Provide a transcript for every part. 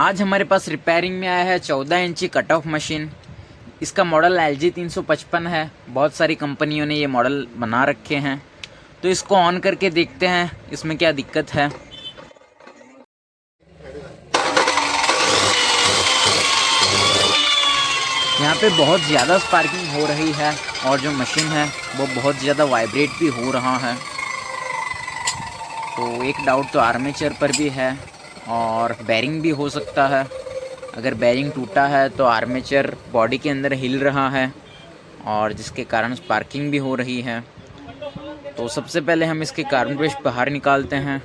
आज हमारे पास रिपेयरिंग में आया है 14 इंची कट ऑफ मशीन। इसका मॉडल LG 355 है। बहुत सारी कंपनियों ने ये मॉडल बना रखे हैं, तो इसको ऑन करके देखते हैं इसमें क्या दिक्कत है। यहाँ पे बहुत ज़्यादा स्पार्किंग हो रही है और जो मशीन है वो बहुत ज़्यादा वाइब्रेट भी हो रहा है। तो एक डाउट तो आर्मेचर पर भी है और बेरिंग भी हो सकता है। अगर बेरिंग टूटा है तो आर्मेचर बॉडी के अंदर हिल रहा है और जिसके कारण स्पार्किंग भी हो रही है। तो सबसे पहले हम इसके कार्बन पेस्ट बाहर निकालते हैं।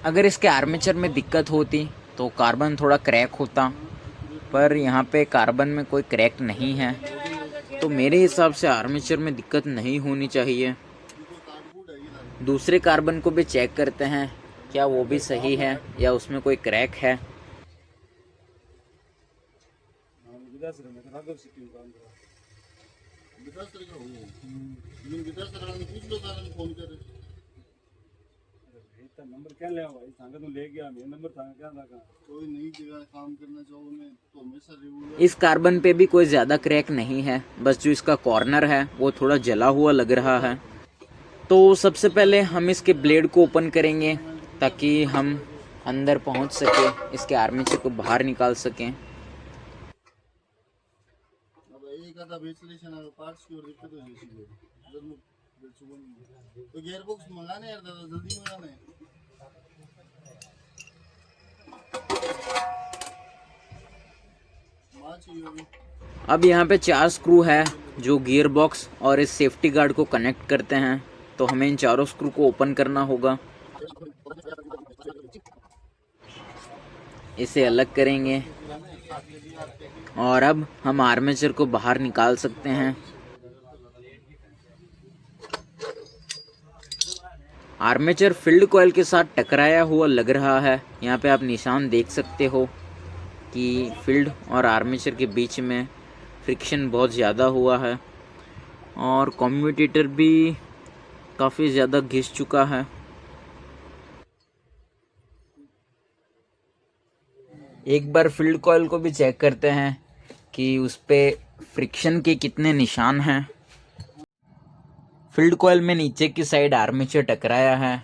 अगर इसके आर्मेचर में दिक्कत होती तो कार्बन थोड़ा क्रैक होता, पर यहाँ पे कार्बन में कोई क्रैक नहीं है, तो मेरे हिसाब से आर्मेचर में दिक्कत नहीं होनी चाहिए। दूसरे कार्बन को भी चेक करते हैं क्या वो भी सही है या उसमें कोई क्रैक है। नंबर क्या ले भाई सांगा तो ले गया मैं नंबर सांगा क्या था कोई नई जगह काम करना चाहो मैं तो हमेशा रेगुलर। इस कार्बन पे भी कोई ज़्यादा क्रैक नहीं है, बस जो इसका कॉर्नर है वो थोड़ा जला हुआ लग रहा है। तो सबसे पहले हम इसके ब्लेड को ओपन करेंगे ताकि हम अंदर पहुंच सके, इसके आर्मेचर को बाहर निकाल सकें। अब एक आधा वेंटिलेशन पार्ट्स की और दिक्कत हो जाएगी तो गियर बॉक्स मंगाने यार दादा जल्दी मंगाने। अब यहाँ पे 4 स्क्रू है जो गियर बॉक्स और इस सेफ्टी गार्ड को कनेक्ट करते हैं, तो हमें इन चारों स्क्रू को ओपन करना होगा। इसे अलग करेंगे और अब हम आर्मेचर को बाहर निकाल सकते हैं। आर्मेचर फील्ड कॉइल के साथ टकराया हुआ लग रहा है। यहाँ पे आप निशान देख सकते हो कि फील्ड और आर्मेचर के बीच में फ्रिक्शन बहुत ज़्यादा हुआ है और कम्यूटेटर भी काफ़ी ज़्यादा घिस चुका है। एक बार फील्ड कॉइल को भी चेक करते हैं कि उस पे फ्रिक्शन के कितने निशान हैं। फील्ड कॉइल में नीचे की साइड आर्मेचर टकराया है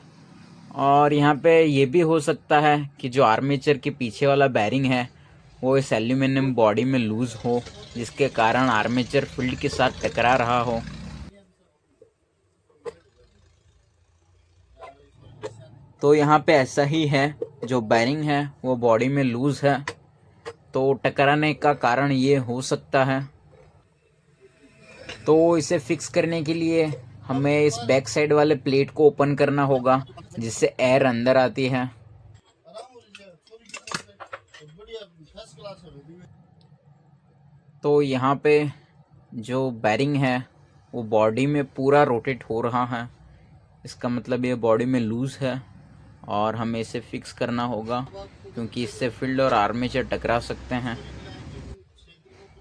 और यहाँ पे ये भी हो सकता है कि जो आर्मेचर के पीछे वाला बैरिंग है वो इस एल्यूमिनियम बॉडी में लूज़ हो, जिसके कारण आर्मेचर फील्ड के साथ टकरा रहा हो। तो यहाँ पे ऐसा ही है, जो बैरिंग है वो बॉडी में लूज़ है, तो टकराने का कारण ये हो सकता है। तो इसे फिक्स करने के लिए हमें इस बैक साइड वाले प्लेट को ओपन करना होगा जिससे एयर अंदर आती है। तो यहाँ पे जो बैरिंग है वो बॉडी में पूरा रोटेट हो रहा है, इसका मतलब ये बॉडी में लूज़ है और हमें इसे फिक्स करना होगा क्योंकि इससे फील्ड और आर्मेचर टकरा सकते हैं।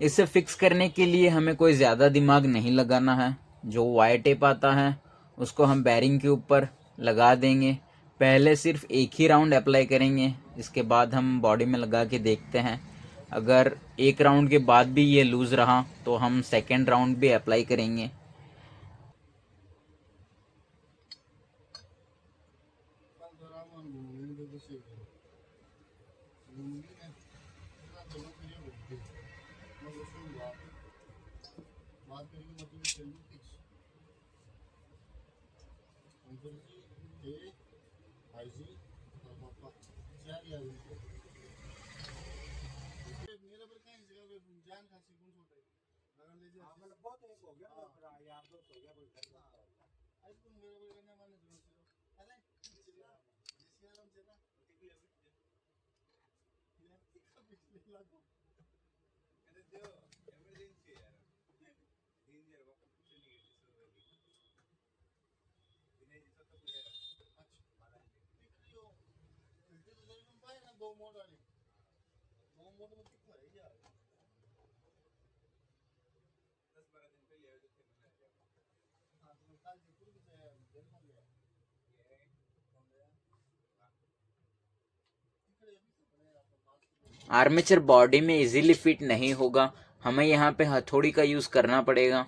इसे फिक्स करने के लिए हमें कोई ज़्यादा दिमाग नहीं लगाना है। जो वायर टेप आता है उसको हम बैरिंग के ऊपर लगा देंगे। पहले सिर्फ एक ही राउंड अप्लाई करेंगे, इसके बाद हम बॉडी में लगा के देखते हैं। अगर एक राउंड के बाद भी ये लूज़ रहा तो हम सेकेंड राउंड भी अप्लाई करेंगे। आर्मेचर बॉडी में इजीली फिट नहीं होगा, हमें यहाँ पे हथौड़ी का यूज करना पड़ेगा।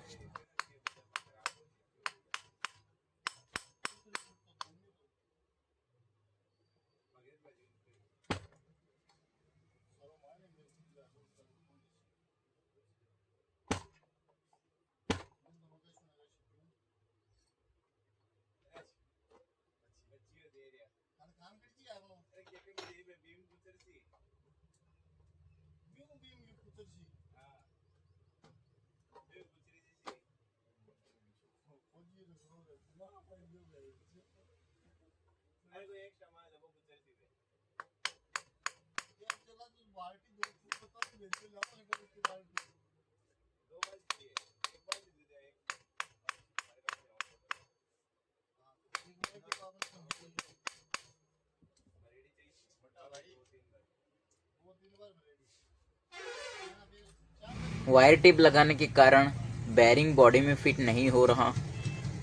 वायर टिप लगाने के कारण बैरिंग बॉडी में फिट नहीं हो रहा,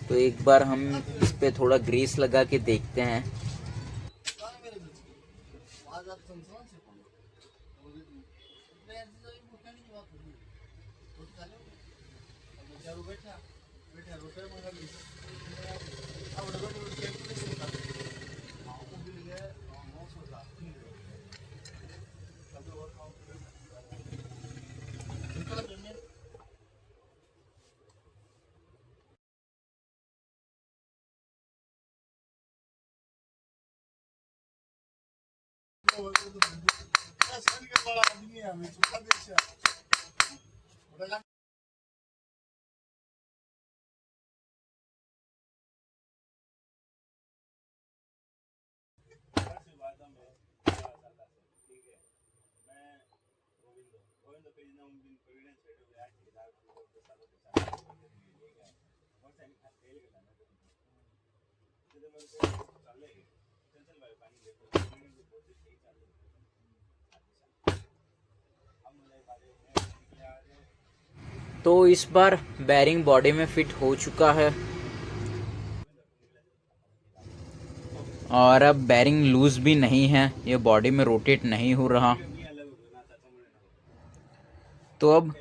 तो एक बार हम इस पे थोड़ा ग्रीस लगा के देखते हैं। तो इस बार बैरिंग बॉडी में फिट हो चुका है और अब बैरिंग लूज भी नहीं है, ये बॉडी में रोटेट नहीं हो रहा। तो अब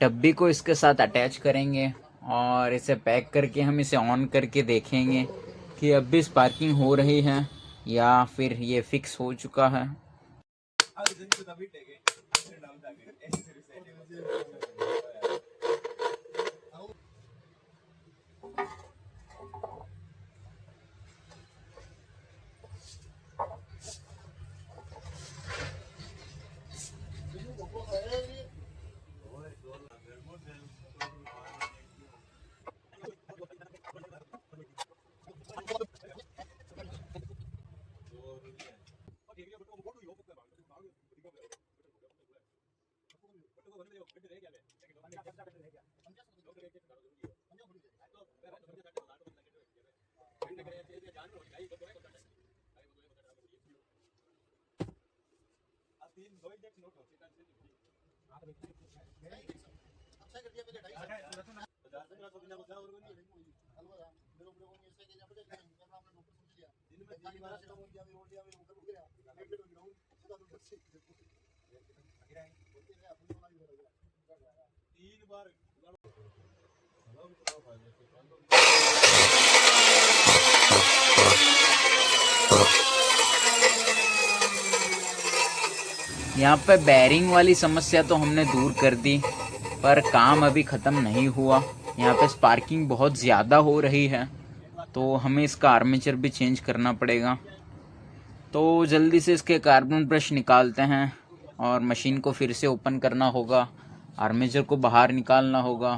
डब्बी को इसके साथ अटैच करेंगे और इसे पैक करके हम इसे ऑन करके देखेंगे कि अब भी स्पार्किंग हो रही है या फिर ये फिक्स हो चुका है। यहाँ पे बैरिंग वाली समस्या तो हमने दूर कर दी, पर काम अभी ख़त्म नहीं हुआ। यहाँ पे स्पार्किंग बहुत ज़्यादा हो रही है, तो हमें इसका आर्मेचर भी चेंज करना पड़ेगा। तो जल्दी से इसके कार्बन ब्रश निकालते हैं और मशीन को फिर से ओपन करना होगा, आर्मेचर को बाहर निकालना होगा।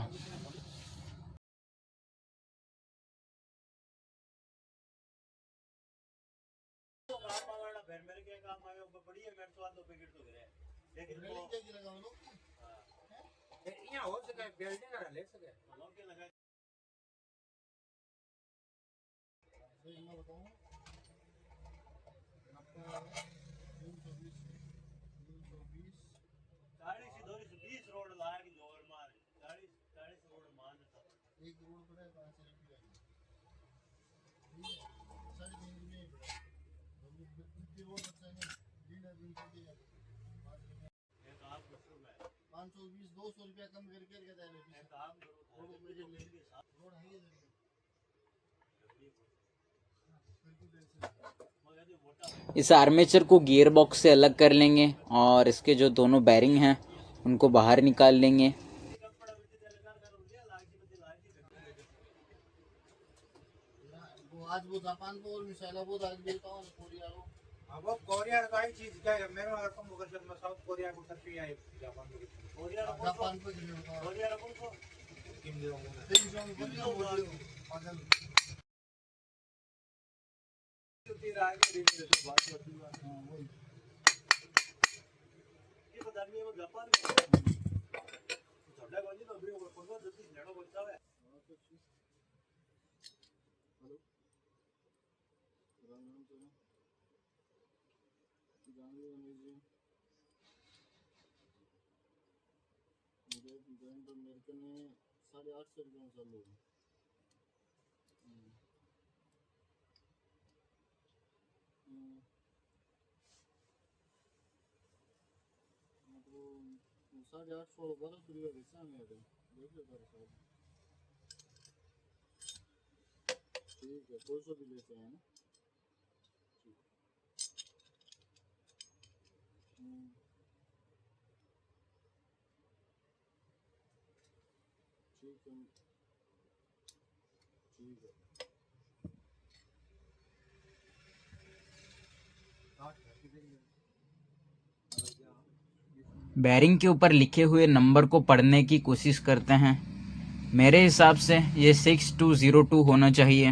520 200 रुपया कम करके इस आर्मेचर को गियर बॉक्स से अलग कर लेंगे और इसके जो दोनों बैरिंग हैं उनको बाहर निकाल लेंगे। आज वो जापान को और मिसाइल वो आज देता हूँ कोरिया को। अब कोरिया का ही चीज क्या है मेरे को तुम लोकेशन में साउथ कोरिया को तरफ ही आए जापान को जापान को कोरिया को किम दे रहा तेरी जो कोरिया वो पागल तीर आगे देखिए तो बात होती है वही ये बता रही है वो जापान झगड़ा वाली तो वीडियो को 15 30 लड़ो बच्चा है। हेलो राम राम चलो जानवी अमेजिंग मुझे जैन तो अमेरिकन ने 850 रुपये में चालू है। तो 850 12 रुपये बेचा मैं देख लो साहब ठीक है 200 भी लेते हैं ना ठीक है ठीक है बैरिंग के ऊपर लिखे हुए नंबर को पढ़ने की कोशिश करते हैं। मेरे हिसाब से ये 6202 होना चाहिए।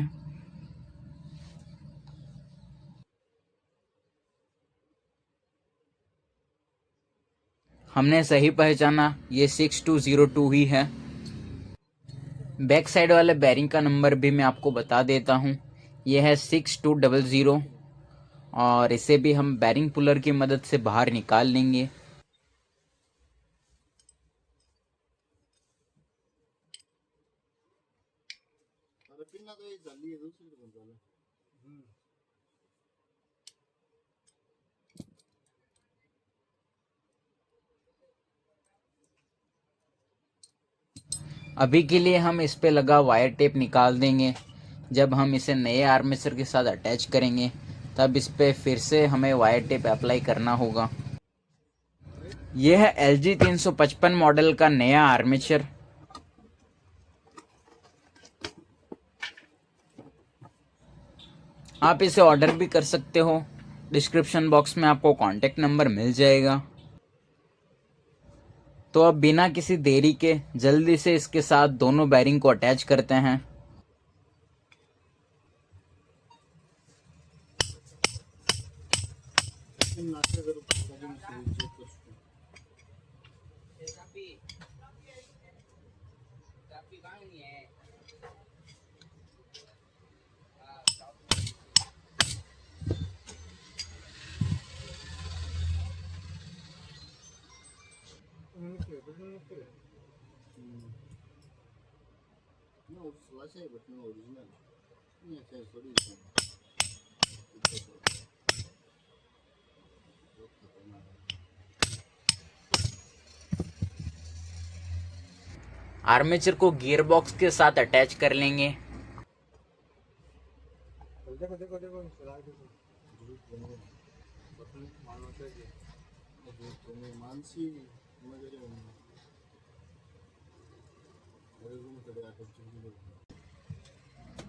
हमने सही पहचाना, ये 6202 ही है। बैक साइड वाले बैरिंग का नंबर भी मैं आपको बता देता हूँ, ये है 6200 और इसे भी हम बैरिंग पुलर की मदद से बाहर निकाल लेंगे। अरे पिन्ना तो ये जल्दी है दूसरी तो बंद है। अभी के लिए हम इस पे लगा वायर टेप निकाल देंगे। जब हम इसे नए आर्मेचर के साथ अटैच करेंगे तब इस पे फिर से हमें वायर टेप अप्लाई करना होगा। यह है LG 355 मॉडल का नया आर्मेचर। आप इसे ऑर्डर भी कर सकते हो, डिस्क्रिप्शन बॉक्स में आपको कॉन्टेक्ट नंबर मिल जाएगा। तो अब बिना किसी देरी के जल्दी से इसके साथ दोनों बैरिंग को अटैच करते हैं। No, slash है बट no original नहीं अच्छा थोड़ी आर्मेचर को गियर बॉक्स के साथ अटैच कर लेंगे। देखो देखो देखो चला देखो बटन मानो चाहिए तो मानसी मगर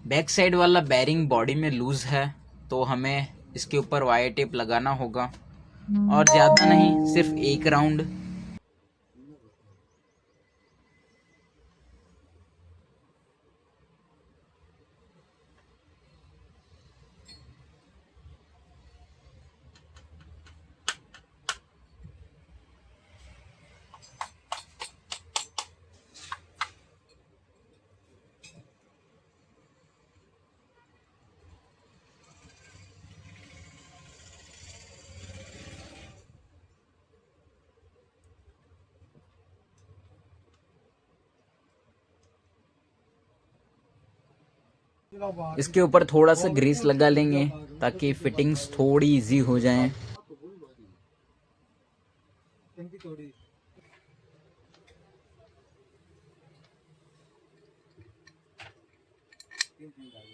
बैक साइड वाला बैरिंग बॉडी में लूज है तो हमें इसके ऊपर वायर टेप लगाना होगा और ज़्यादा नहीं, सिर्फ एक राउंड। इसके ऊपर थोड़ा सा ग्रीस लगा लेंगे ताकि फिटिंग्स थोड़ी इजी हो जाएं। थोड़ी तीन तीन डाली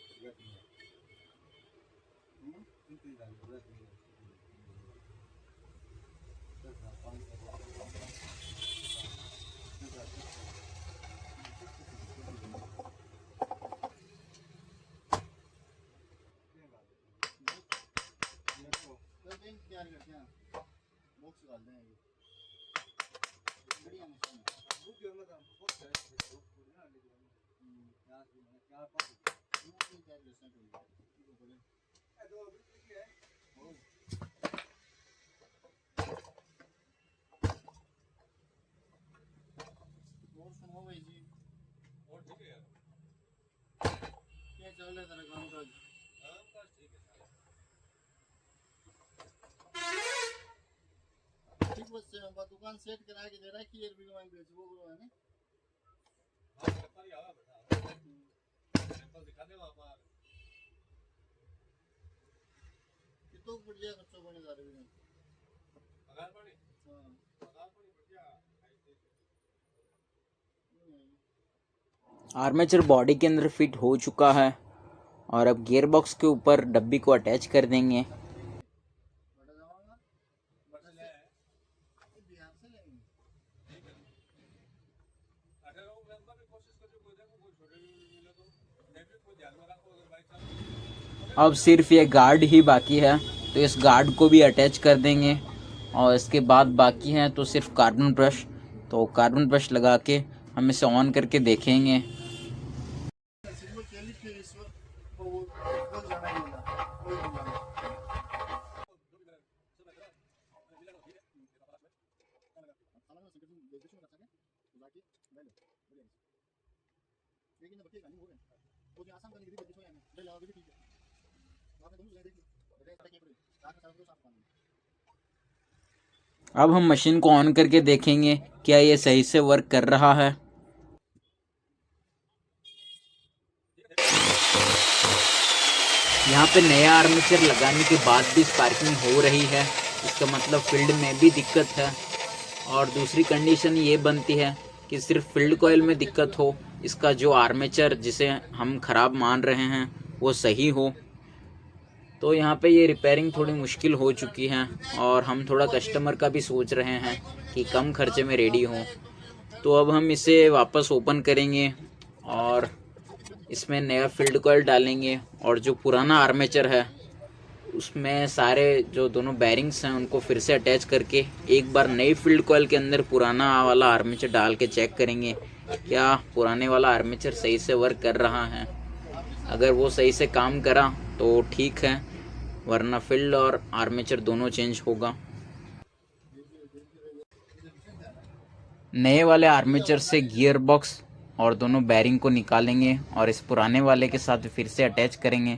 तीन तीन डाली तैयार करते हैं बॉक्स डाल दें ये बढ़िया मशीन है नहीं तैयार कर सकते और सुनो भाई जी और ठीक है यार क्या चल रहा है तेरा काम काज ठीक बस दुकान सेट करा के दे रहा है कि यार भी मैं बेच वो है ना हां व्यापारी आवा बेटा सैंपल दिखा दे वहां पर कितो बढ़िया खर्चा बने जा रहे हैं पगार पानी हां पगार पानी बढ़िया आर्मेचर बॉडी के अंदर फिट हो चुका है और अब गियर बॉक्स के ऊपर डब्बी को अटैच कर देंगे। बड़ा जाऊंगा बड़ा ले बिहार से लेंगे अगर वो मेंबर भी कोशिश कर जो कोई देखो कोई छोटे मिले तो डेबिट को ध्यान में रखो अगर बाइक चलाओ अब सिर्फ ये गार्ड ही बाकी है तो इस गार्ड को भी अटैच कर देंगे और इसके बाद बाकी है तो सिर्फ कार्बन ब्रश। तो कार्बन ब्रश लगा के हम इसे ऑन करके देखेंगे। सिग्नल कैलिप के इस वक्त वो बंद जाना ही होगा कोई नहीं जाना लेकिन बच्चे गानी हो रहे हैं वो जो आसान करने की बच्चे हैं ले लाओ भी ठीक है आपने दोनों ले देखिए बड़े तरह के पड़े साथ में साथ साफ पानी अब हम मशीन को ऑन करके देखेंगे क्या ये सही से वर्क कर रहा है। यहाँ पे नया आर्मेचर लगाने के बाद भी स्पार्किंग हो रही है, इसका मतलब फील्ड में भी दिक्कत है। और दूसरी कंडीशन ये बनती है कि सिर्फ फील्ड कॉइल में दिक्कत हो, इसका जो आर्मेचर जिसे हम ख़राब मान रहे हैं वो सही हो। तो यहाँ पे ये रिपेयरिंग थोड़ी मुश्किल हो चुकी है और हम थोड़ा कस्टमर का भी सोच रहे हैं कि कम खर्चे में रेडी हो। तो अब हम इसे वापस ओपन करेंगे और इसमें नया फील्ड कॉइल डालेंगे और जो पुराना आर्मेचर है उसमें सारे जो दोनों बैरिंग्स हैं उनको फिर से अटैच करके एक बार नई फील्ड कॉइल के अंदर पुराना वाला आर्मेचर डाल के चेक करेंगे क्या पुराने वाला आर्मेचर सही से वर्क कर रहा है। अगर वो सही से काम करा तो ठीक है, वरना फील्ड और आर्मेचर दोनों चेंज होगा। नए वाले आर्मेचर से गियर बॉक्स और दोनों बैरिंग को निकालेंगे और इस पुराने वाले के साथ फिर से अटैच करेंगे।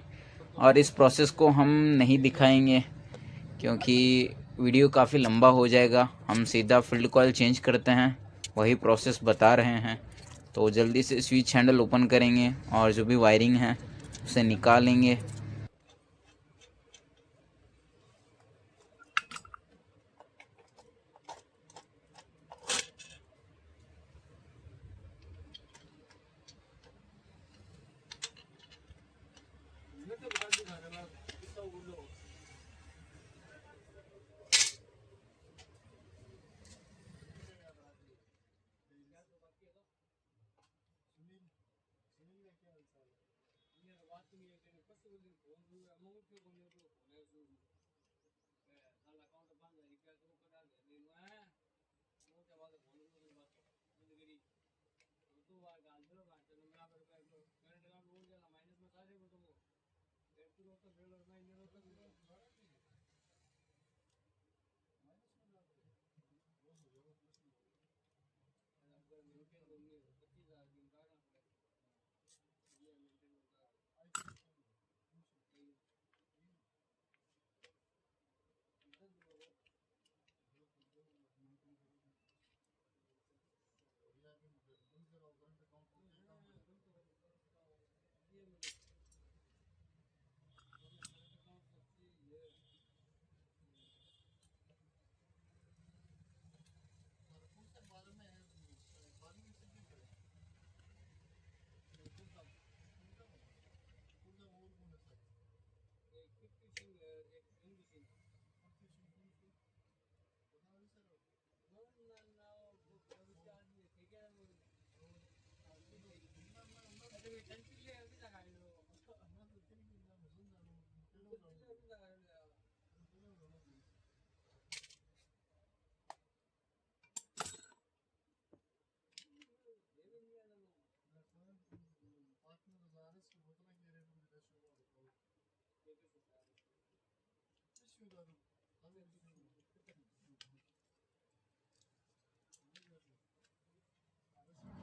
और इस प्रोसेस को हम नहीं दिखाएंगे क्योंकि वीडियो काफ़ी लंबा हो जाएगा। हम सीधा फील्ड कॉइल चेंज करते हैं, वही प्रोसेस बता रहे हैं। तो जल्दी से स्विच हैंडल ओपन करेंगे और जो भी वायरिंग है उसे निकालेंगे।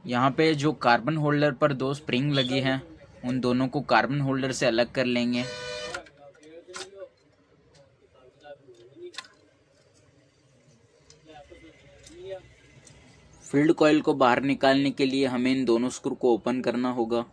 यहाँ पे जो कार्बन होल्डर पर दो स्प्रिंग लगी हैं, उन दोनों को कार्बन होल्डर से अलग कर लेंगे। फील्ड कॉइल को बाहर निकालने के लिए हमें इन दोनों स्क्रू को ओपन करना होगा।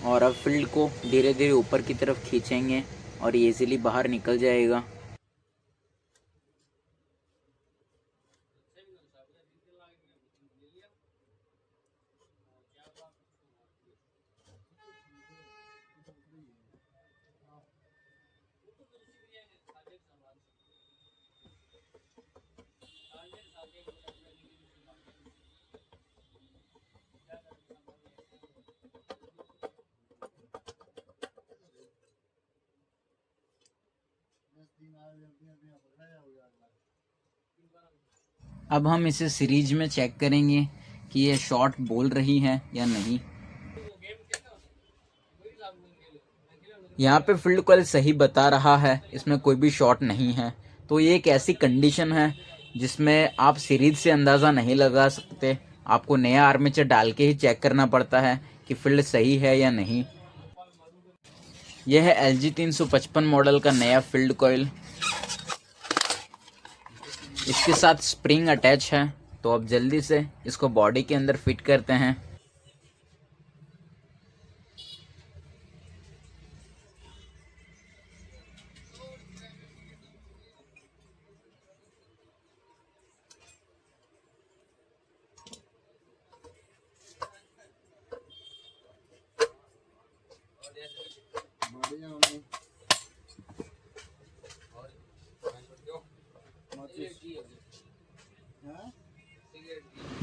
और अब फील्ड को धीरे धीरे ऊपर की तरफ खींचेंगे और ये इजीली बाहर निकल जाएगा। अब हम इसे सीरीज में चेक करेंगे कि ये शॉर्ट बोल रही है या नहीं। यहाँ पे फील्ड कॉइल सही बता रहा है, इसमें कोई भी शॉर्ट नहीं है। तो ये एक ऐसी कंडीशन है जिसमें आप सीरीज से अंदाज़ा नहीं लगा सकते, आपको नया आर्मेचर डाल के ही चेक करना पड़ता है कि फील्ड सही है या नहीं। यह है LG 355 मॉडल का नया फील्ड कॉइल। इसके साथ स्प्रिंग अटैच है, तो अब जल्दी से इसको बॉडी के अंदर फिट करते हैं।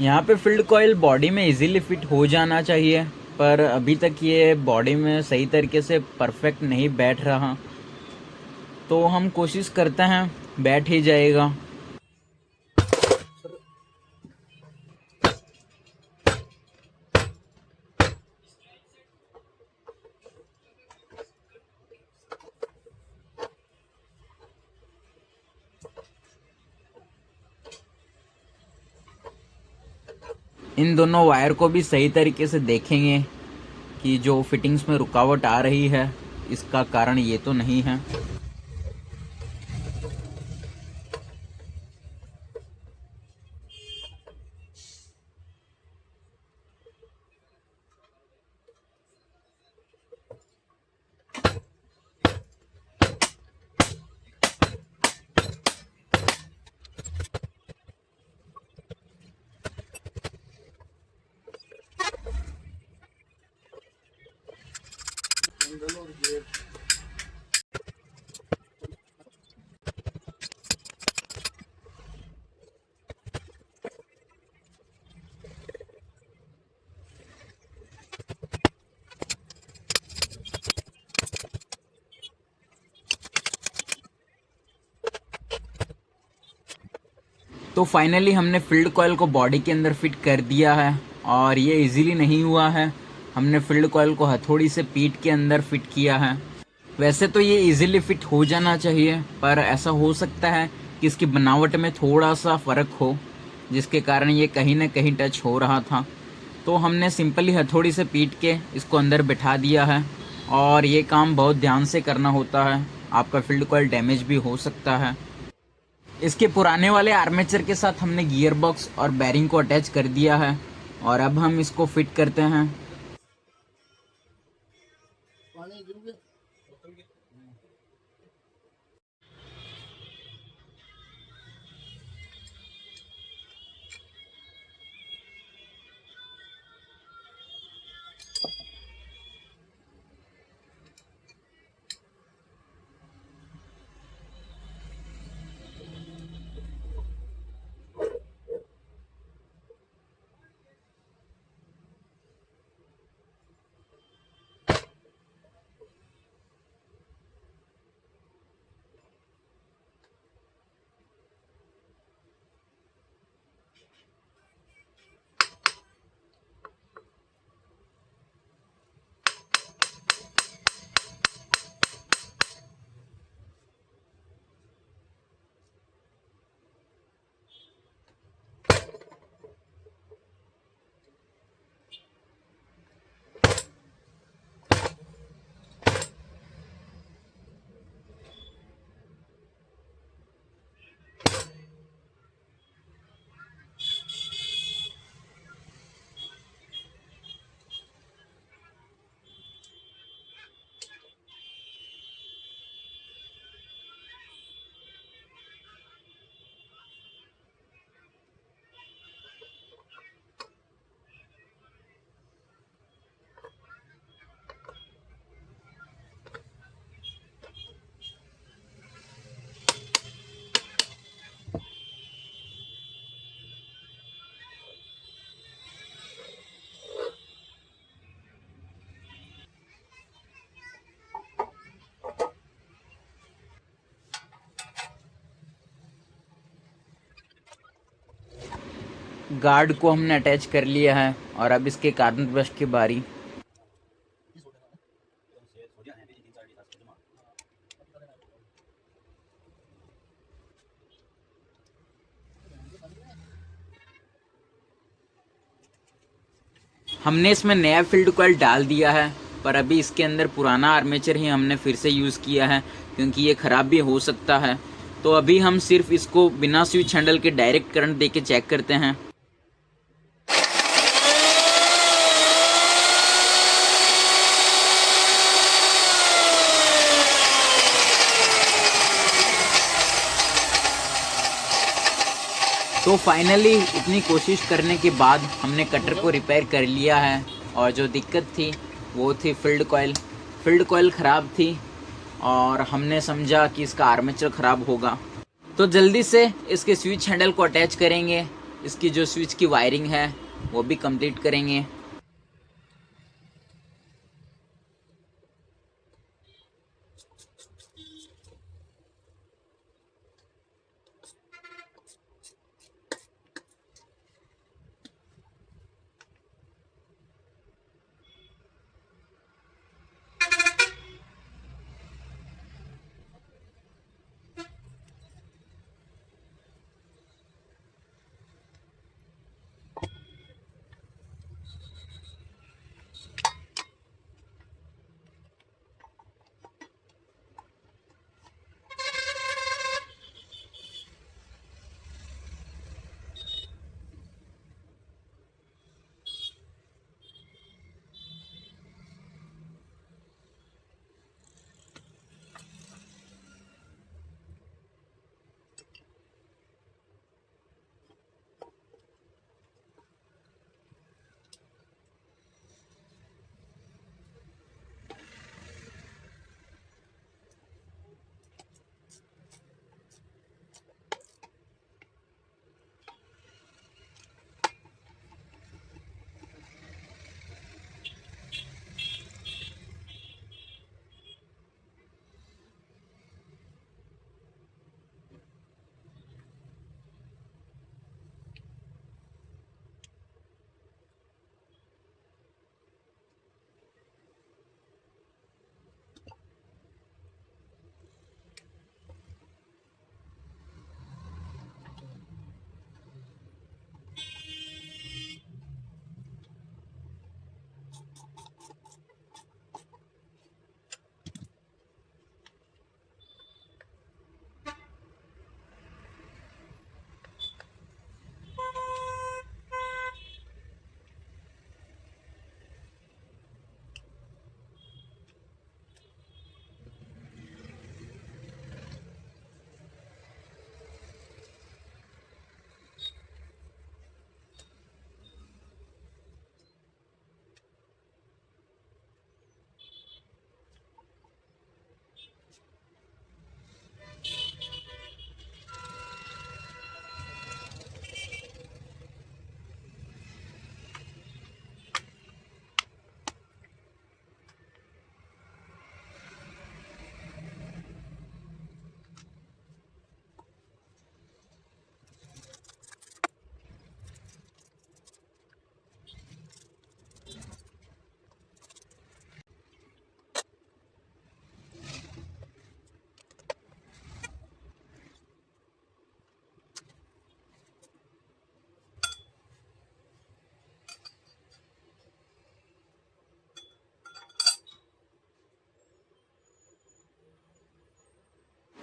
यहाँ पे फील्ड कॉइल बॉडी में इजीली फिट हो जाना चाहिए, पर अभी तक ये बॉडी में सही तरीके से परफेक्ट नहीं बैठ रहा। तो हम कोशिश करते हैं बैठ ही जाएगा। इन दोनों वायर को भी सही तरीके से देखेंगे कि जो फिटिंग्स में रुकावट आ रही है इसका कारण ये तो नहीं है। तो फाइनली हमने फील्ड कॉइल को बॉडी के अंदर फिट कर दिया है, और ये इजीली नहीं हुआ है। हमने फील्ड कॉइल को हथौड़ी से पीठ के अंदर फिट किया है। वैसे तो ये इजीली फिट हो जाना चाहिए, पर ऐसा हो सकता है कि इसकी बनावट में थोड़ा सा फ़र्क हो, जिसके कारण ये कहीं ना कहीं टच हो रहा था। तो हमने सिंपली हथौड़ी से पीट के इसको अंदर बिठा दिया है, और ये काम बहुत ध्यान से करना होता है, आपका फील्ड कॉइल डैमेज भी हो सकता है। इसके पुराने वाले आर्मेचर के साथ हमने गियर बॉक्स और बैरिंग को अटैच कर दिया है, और अब हम इसको फिट करते हैं। पानी गिरोगे गार्ड को हमने अटैच कर लिया है और अब इसके कार्बन ब्रश की बारी। हमने इसमें नया फील्ड कॉइल डाल दिया है, पर अभी इसके अंदर पुराना आर्मेचर ही हमने फिर से यूज़ किया है क्योंकि ये ख़राब भी हो सकता है। तो अभी हम सिर्फ इसको बिना स्विच हैंडल के डायरेक्ट करंट देके चेक करते हैं। तो फाइनली इतनी कोशिश करने के बाद हमने कटर को रिपेयर कर लिया है और जो दिक्कत थी वो थी फील्ड कॉइल ख़राब थी और हमने समझा कि इसका आर्मेचर ख़राब होगा। तो जल्दी से इसके स्विच हैंडल को अटैच करेंगे, इसकी जो स्विच की वायरिंग है वो भी कंप्लीट करेंगे।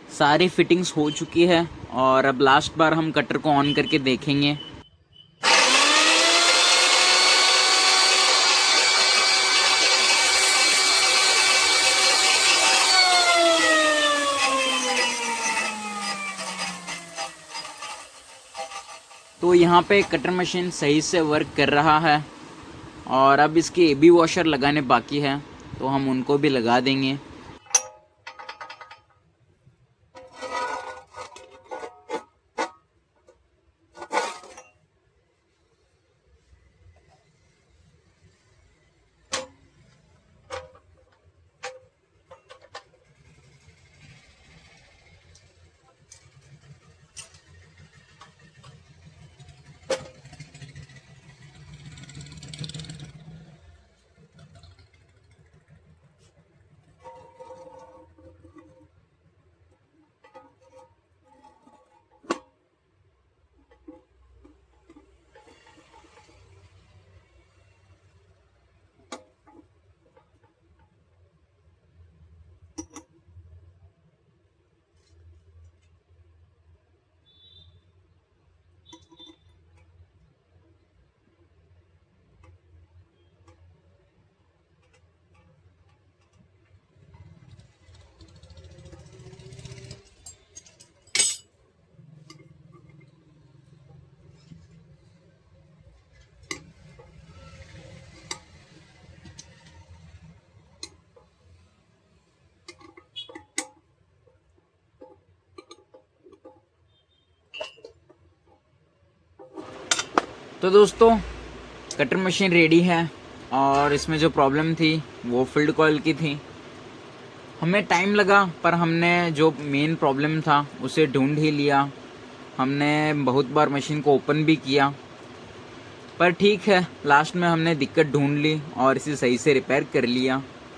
सारी फिटिंग्स हो चुकी है और अब लास्ट बार हम कटर को ऑन करके देखेंगे। तो यहाँ पे कटर मशीन सही से वर्क कर रहा है और अब इसके एबी वॉशर लगाने बाकी है, तो हम उनको भी लगा देंगे। तो दोस्तों कटर मशीन रेडी है और इसमें जो प्रॉब्लम थी वो फील्ड कॉइल की थी। हमें टाइम लगा पर हमने जो मेन प्रॉब्लम था उसे ढूंढ ही लिया। हमने बहुत बार मशीन को ओपन भी किया पर ठीक है, लास्ट में हमने दिक्कत ढूंढ ली और इसे सही से रिपेयर कर लिया।